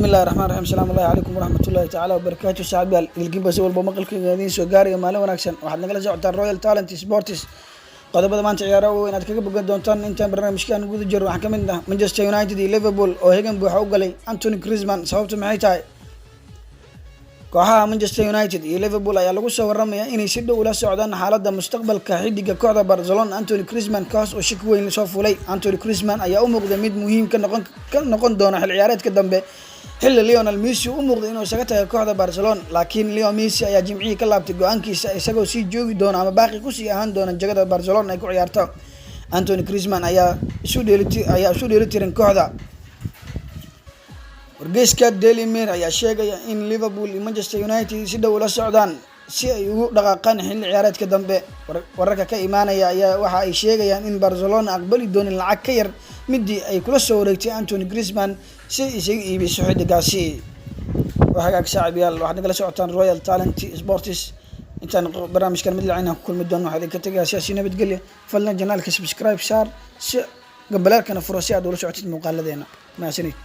بسم الله الرحمن الرحيم السلام الله عليكم ورحمة الله تعالى وبركاته شعب الجيم بس والبمقل كجدين سجاري ماله ونكسن واحد نقل زعتر رويال تالنت سبورتس قد بدأ ما أنت عياره وين أتكلم بقدر دونتان أنت برنامج كان وجود الجرو حكمنا مانشستر يونايتد ليفربول أو هيجن بحوجلي أنتوني كريزمان صوبته معي تاي kooxaha Manchester United iyo Liverpool ayaa lagu soo waramaya inay si dhow ula socdaan xaaladda mustaqbalka xidiga kooxda Barcelona Anthony Griezmann kaas oo shaki weyn soo fulay. Anthony Griezmann ayaa u muuqda mid muhiim ka noqon doona xil ciyaareedka dambe xilli Lionel Messi u muuqda inuu isaga tagay kooxda Barcelona, laakiin Leo Messi ayaa jimcihii ka laabtay go'aankiisa isagoo sii joogi doona ama baaqi ku sii ahaan doona jagada Barcelona ay ku ciyaarto. Anthony Griezmann ayaa isu dheelitiran kooxda. wargeyska Daily Mail ayaa sheegaya in Liverpool iyo Manchester United si dhow ula socdaan si ay ugu dhaqaaqaan xilli ciyaareedka dambe. wararka ka imaanaya ayaa waxa ay sheegayaan in Barcelona aqbali doonin lacag ka yar midii ay kula soo wareegtay Anthony Griezmann si isaga iibiso xidigaasi. waxaad saaxiibayaal waxaad nagala socotaan Royal Talent Sports intaan barnaamijkan mid lacayna ku kulmi doono waxaad ka tagay siyaasi nabadgelyo fadlan janaalka subscribe share si gambalaalkana furo si aad ula socotid muuqaaladeena. maasanid.